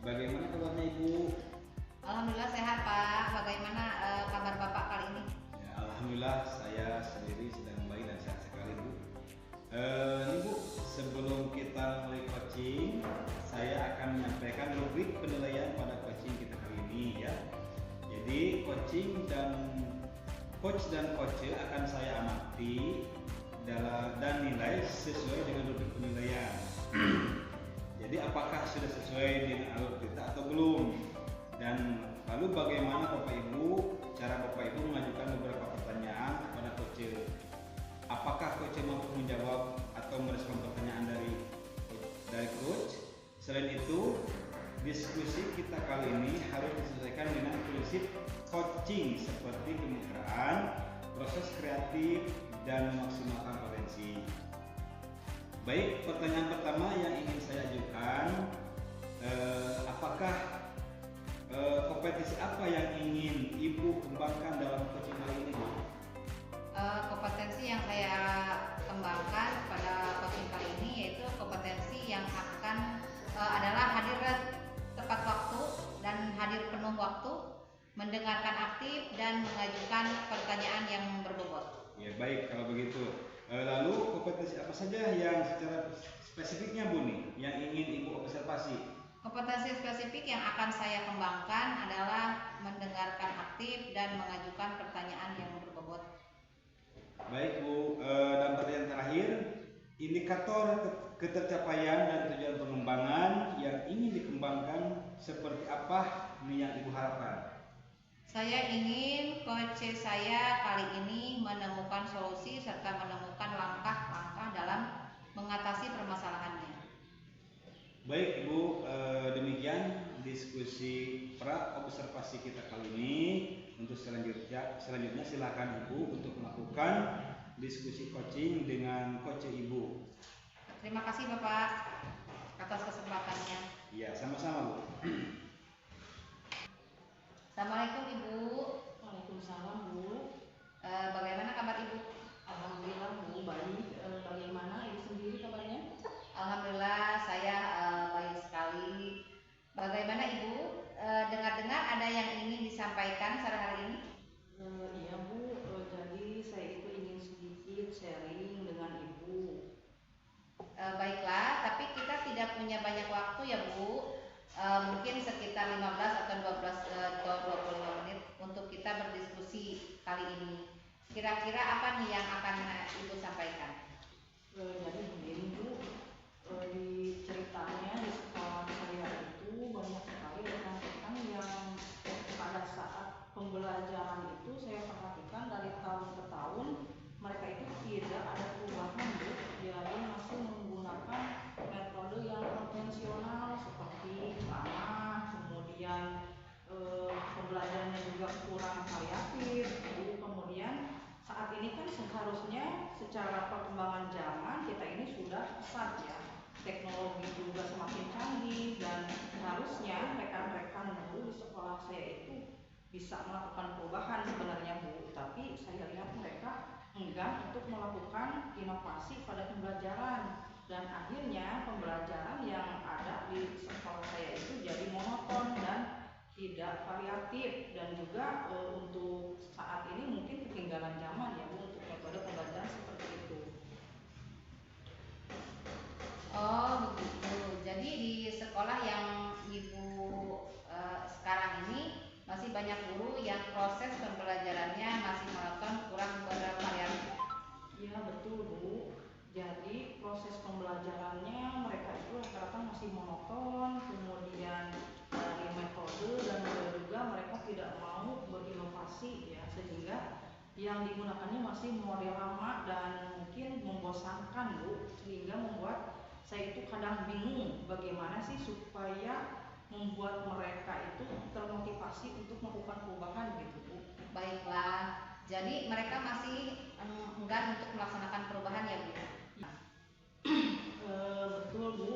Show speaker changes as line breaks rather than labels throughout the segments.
Bagaimana kabarnya Ibu?
Alhamdulillah sehat Pak. Bagaimana kabar Bapak kali ini?
Ya, Alhamdulillah saya sendiri sedang baik dan sehat sekali Bu. Ini Bu, sebelum kita mulai coaching, saya akan menyampaikan rubrik penilaian pada coaching kita kali ini ya. Jadi coach dan coach akan saya amati dan nilai sesuai dengan rubrik penilaian. Jadi apakah sudah sesuai dengan alur kita atau belum? Dan lalu bagaimana Bapak Ibu, cara Bapak Ibu mengajukan beberapa pertanyaan kepada coach? Apakah coach mampu menjawab atau merespon pertanyaan dari coach? Selain itu, diskusi kita kali ini harus disesuaikan dengan prinsip coaching seperti kemitraan, proses kreatif, dan memaksimalkan potensi. Baik, pertanyaan pertama yang ingin saya ajukan, apakah kompetisi apa yang ingin Ibu kembangkan dalam coaching kali ini?
Kompetensi yang saya kembangkan pada coaching kali ini yaitu kompetensi yang akan adalah hadir tepat waktu dan hadir penuh waktu, mendengarkan aktif dan mengajukan pertanyaan yang berbobot.
Ya baik, kalau begitu. Lalu kompetensi apa saja yang secara spesifiknya Bu nih, yang ingin Ibu observasi?
Kompetensi spesifik yang akan saya kembangkan adalah mendengarkan aktif dan mengajukan pertanyaan yang berbobot.
Baik Bu, dan pertanyaan terakhir, indikator ketercapaian dan tujuan pengembangan yang ingin dikembangkan seperti apa nih yang Ibu harapkan?
Saya ingin coach saya kali ini menemukan solusi serta menemukan langkah-langkah dalam mengatasi permasalahannya.
Baik Ibu, demikian diskusi pra-observasi kita kali ini. Untuk selanjutnya silakan Ibu untuk melakukan diskusi coaching dengan coach Ibu.
Terima kasih Bapak atas kesempatannya.
Iya, sama-sama Bu.
Assalamualaikum Ibu.
Waalaikumsalam Bu.
Bagaimana kabar Ibu?
Alhamdulillah Bu, baik. Bagaimana Ibu sendiri kabarnya?
Alhamdulillah saya baik sekali. Bagaimana Ibu? Dengar-dengar ada yang ingin disampaikan sore hari ini?
Iya Bu, jadi saya itu ingin sedikit sharing dengan Ibu.
Baiklah, tapi kita tidak punya banyak waktu ya Bu. Mungkin sekitar 15 atau 12 atau 25 menit untuk kita berdiskusi kali ini. Kira-kira apa nih yang akan Ibu sampaikan?
Jadi begini Bu, di ceritanya di sekolah saya itu banyak sekali rekan-rekan yang pada saat pembelajaran itu saya perhatikan dari tahun ke tahun mereka itu tidak ada perubahan Bu. Jadi masih menggunakan metode yang konvensional seperti ramah, kemudian pembelajarannya juga kurang variatif Bu. Kemudian saat ini kan seharusnya secara perkembangan zaman kita ini sudah pesat ya, teknologi juga semakin canggih dan harusnya rekan-rekan Bu di sekolah saya itu bisa melakukan perubahan sebenarnya Bu, tapi saya lihat mereka enggan untuk melakukan inovasi pada pembelajaran dan akhirnya pembelajaran yang ada di sekolah saya itu jadi monoton dan tidak variatif dan juga untuk saat ini mungkin ketinggalan zaman ya Bu untuk metode pembelajaran seperti itu.
Oh begitu. Jadi di sekolah yang Ibu sekarang ini masih banyak guru yang proses pembelajarannya masih monoton, kurang bervariatif.
Iya betul Bu. Jadi proses pembelajarannya mereka itu rata-rata masih monoton, kemudian dari metode dan juga mereka tidak mau berinovasi ya, sehingga yang digunakannya masih model lama dan mungkin membosankan Bu, sehingga membuat saya itu kadang bingung bagaimana sih supaya membuat mereka itu termotivasi untuk melakukan perubahan gitu Bu.
Baiklah. Jadi mereka masih enggan untuk melaksanakan perubahan ya Bu?
Betul Bu,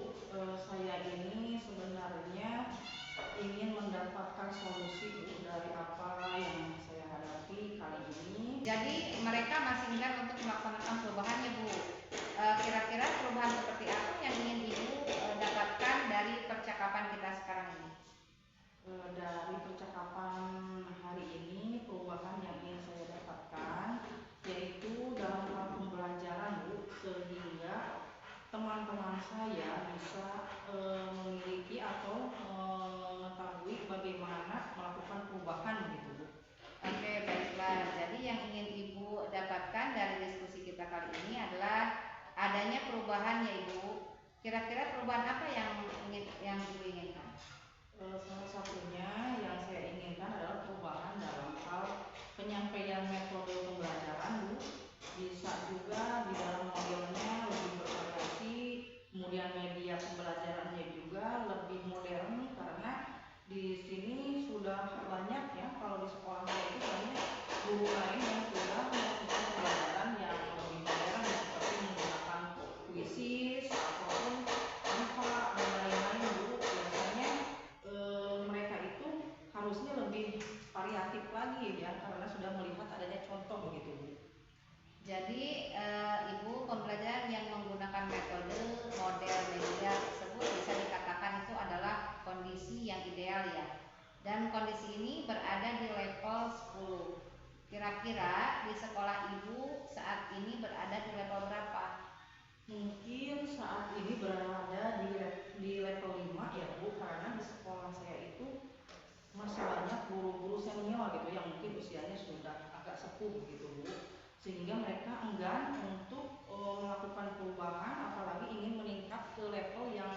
saya ini sebenarnya ingin mendapatkan solusi Bu dari apa yang saya hadapi kali ini.
Jadi mereka masih enggan untuk melaksanakan perubahan ya Bu. Kira-kira perubahan seperti apa yang ingin Ibu dapatkan dari percakapan kita sekarang ini?
lagi ya, karena sudah melihat adanya contoh begitu Bu.
Jadi Ibu, pembelajaran yang menggunakan metode model media tersebut bisa dikatakan itu adalah kondisi yang ideal ya. Dan kondisi ini berada di level 10. Kira-kira di sekolah Ibu saat ini berada di level berapa?
Mungkin saat ini berada di level 5 ya Bu, karena di sekolah saya itu masih banyak guru-guru senior gitu yang mungkin usianya sudah agak sepuh gitu Bu, sehingga mereka enggan untuk melakukan perubahan, apalagi ingin meningkat ke level yang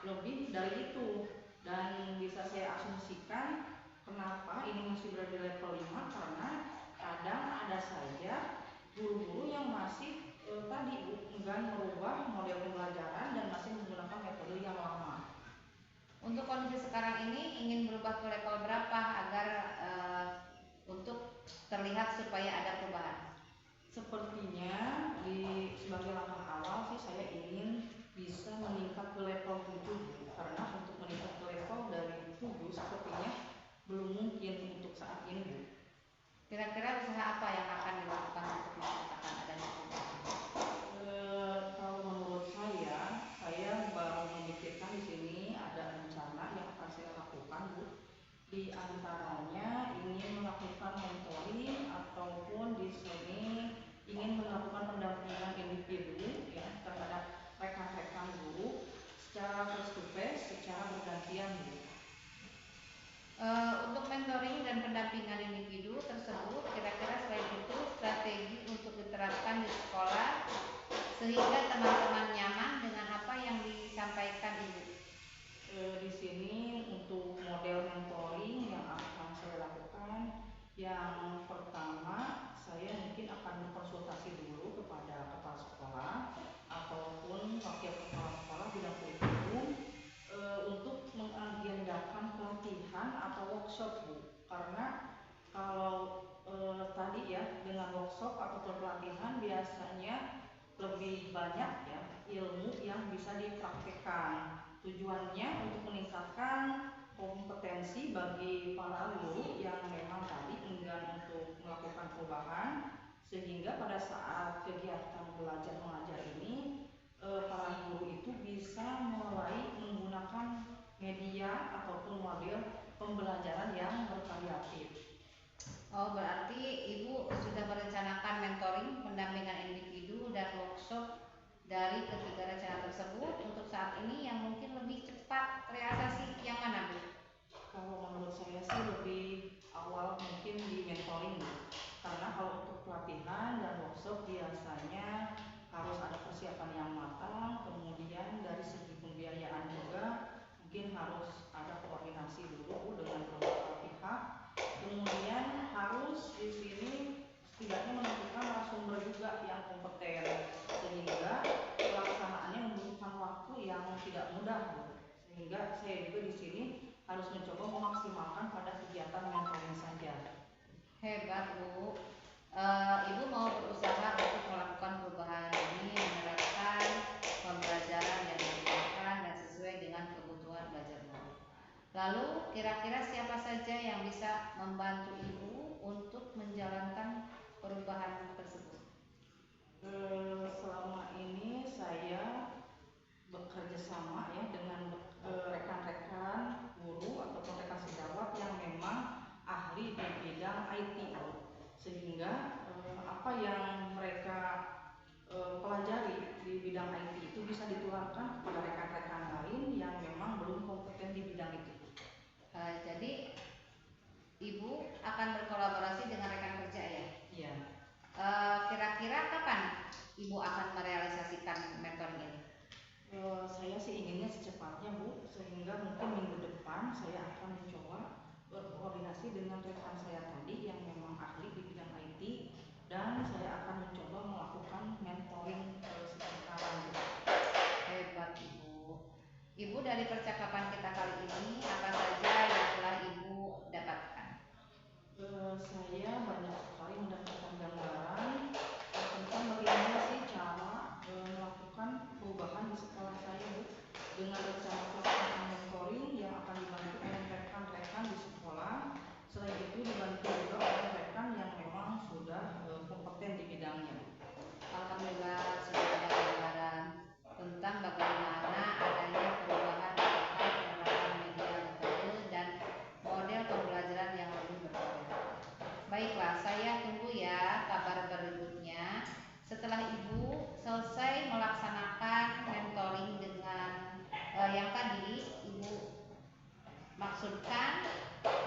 lebih dari itu. Dan bisa saya asumsikan kenapa ini masih berada di level 5, karena kadang ada saja guru-guru yang masih tadi Bu, enggan merubah model pembelajaran dan masih menggunakan metode yang lama.
Untuk kondisi sekarang ini ingin berubah ke level berapa agar untuk terlihat supaya ada perubahan?
Sepertinya sebagai langkah awal sih saya ingin bisa meningkat ke level 7, karena untuk meningkat ke level dari 7 sepertinya belum mungkin untuk saat ini Bu.
Kira-kira usaha apa yang akan dilakukan untuk menciptakan adanya perubahan?
Kalau menurut saya baru memikirkan di sini ada rencana yang akan saya lakukan Bu. Di antaranya ingin melakukan mentoring ataupun di sini ingin melakukan pendampingan individu ya terhadap rekan-rekan guru secara face to face, secara bergantian Bu.
Untuk mentoring dan pendampingan individu tersebut, kira-kira selain itu strategi untuk diterapkan di sekolah sehingga teman-teman nyaman dengan apa yang disampaikan Ibu.
Di sini untuk model mentoring yang akan saya lakukan, yang pertama saya mungkin akan berkonsultasi dulu kepada kepala sekolah ataupun wakil kepala sekolah bidang kurikulum untuk mengagendakan pelatihan atau workshop Bu, karena kalau tadi ya dengan workshop atau pelatihan biasanya lebih banyak ya ilmu yang bisa dipraktekkan. Tujuannya untuk meningkatkan kompetensi bagi para guru yang memang tadi enggan untuk melakukan perubahan, sehingga pada saat kegiatan belajar mengajar ini para guru itu bisa mulai menggunakan media ataupun model pembelajaran yang bervariatif.
Oh, berarti Ibu sudah merencanakan mentoring, pendampingan individu, dan workshop dari ketiga rencana tersebut. Untuk saat ini yang mungkin lebih cepat realisasi yang mana Bu?
Kalau menurut saya sih lebih awal mungkin di mentoring Bu, karena kalau untuk pelatihan dan workshop biasanya harus ada persiapan yang matang, kemudian dari segi pembiayaan juga mungkin harus ada koordinasi dulu dengan beberapa pihak, kemudian harus di sini setidaknya menentukan narasumber juga yang kompeten, sehingga pelaksanaannya membutuhkan waktu yang tidak mudah Bu. Sehingga saya juga di sini harus mencoba memaksimalkan pada kegiatan mentoring saja.
Hebat Bu. Ibu mau berusaha untuk melakukan perubahan ini, menerapkan pembelajaran yang digunakan dan sesuai dengan kebutuhan belajar guru. Lalu kira-kira siapa saja yang bisa membantu Ibu untuk menjalankan perubahan tersebut?
Selama ini saya bekerja sama ya dengan rekan-rekan guru ataupun rekan sejawat yang memang ahli di bidang IT, sehingga apa yang mereka pelajari di bidang IT itu bisa ditularkan kepada rekan-rekan lain yang memang belum kompeten di bidang itu.
Jadi Ibu akan berkolaborasi dengan rekan kerja ya?
Iya.
Kira-kira kapan Ibu akan merealisasikan mentoring ini?
Saya sih inginnya secepatnya Bu, sehingga mungkin minggu depan saya akan mencoba berkoordinasi dengan rekan saya tadi yang memang ahli di bidang IT, dan saya akan mencoba melakukan mentoring secara lanjut.
Hebat Ibu. Ibu, dari percakapan kita kali ini apa saja yang telah Ibu dapatkan?
Saya banyak sekali mendapatkan gambaran tentang bagaimana sih cara melakukan perubahan di sekolah saya Bu, dengan rencana pelaksanaan mentoring yang akan dibantu oleh rekan-rekan di sekolah. Selain itu dibantu juga oleh
tadi Ibu maksudkan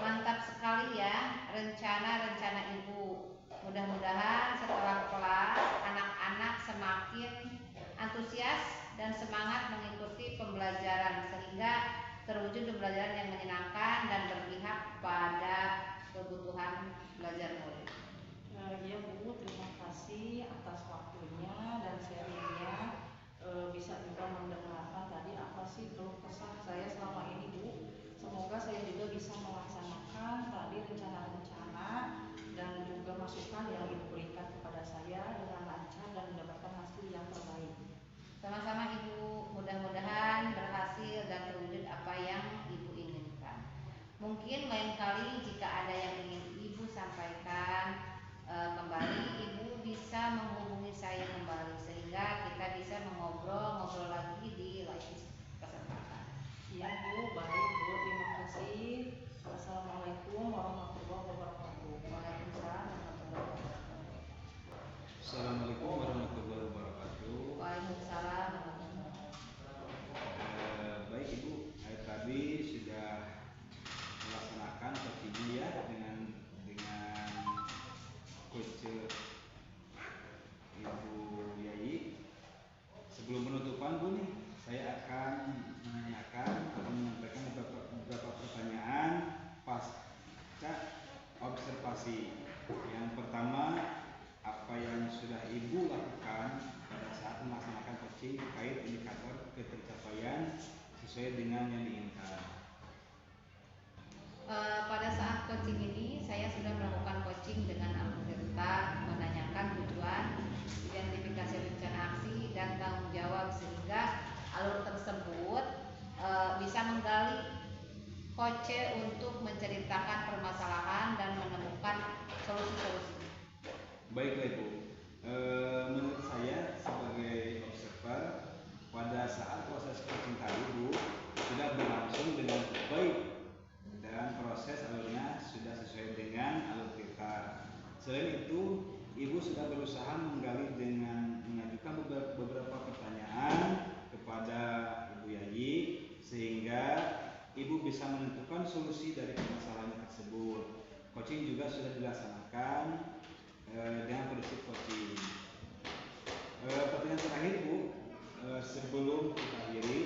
mantap sekali ya rencana-rencana Ibu. Mudah-mudahan setelah kelas anak-anak semakin antusias dan semangat mengikuti pembelajaran sehingga terwujud pembelajaran yang menyenangkan dan berpihak pada kebutuhan belajar murid.
Iya Bu, terima kasih atas waktunya dan sharingnya. Bisa juga mendengarkan tadi apa sih keluh kesah saya selama ini Bu. Semoga saya juga bisa melaksanakan tadi rencana-rencana dan juga masukan yang Ibu berikan kepada saya dengan lancar dan mendapatkan hasil yang terbaik.
Sama-sama Ibu, mudah-mudahan berhasil dan terwujud apa yang Ibu inginkan. Mungkin lain kali jika ada yang ingin Ibu sampaikan kembali, Ibu bisa menghubungi saya kembali sehingga kita bisa mengobrol-ngobrol lagi di lain kesempatan.
Iya Bu, baik Bu, terima kasih. Assalamualaikum warahmatullahi wabarakatuh.
Waalaikumsalam warahmatullahi wabarakatuh.
Assalamualaikum warahmatullahi wabarakatuh.
Waalaikumsalam warahmatullahi wabarakatuh.
Baik Ibu, tadi sudah melaksanakan coaching ya dengan coach Ibu Yayi. Sebelum penutupan Bu nih, saya akan menanyakan atau menyampaikan beberapa pertanyaan pasca observasi. Yang pertama, apa yang sudah Ibu lakukan pada saat melaksanakan coaching terkait indikator ketercapaian sesuai dengan yang diinginkan?
Pada saat coaching ini saya sudah melakukan coaching dengan peserta, menanyakan tujuan, identifikasi rencana aksi dan tanggung jawab sehingga alur tersebut bisa menggali coach untuk menceritakan permasalahan dan menemukan solusi-solusi.
Baiklah Ibu, menurut saya sebagai observer pada saat proses coaching tadi Bu sudah berlangsung dengan baik dan proses alurnya sudah sesuai dengan alur kita. Selain itu, Ibu sudah berusaha menggali dengan mengajukan beberapa pertanyaan kepada Ibu Yayi sehingga Ibu bisa menentukan solusi dari permasalahan tersebut. Coaching juga sudah dilaksanakan dengan prinsip coaching. Pertanyaan terakhir Bu, sebelum kita akhiri,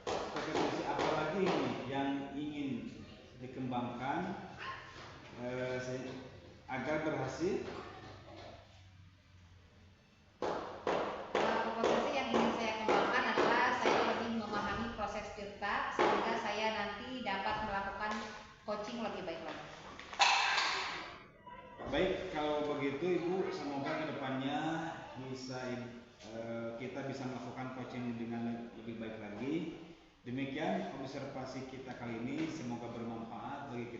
kompetensi apa lagi nih yang ingin dikembangkan agar berhasil?
Kompetensi yang ingin saya kembangkan adalah saya lebih memahami proses peserta sehingga saya nanti dapat melakukan coaching lebih baik lagi.
Baik, kalau begitu Ibu, semoga kedepannya kita bisa melakukan coaching dengan lebih baik lagi. Demikian observasi kita kali ini, semoga bermanfaat bagi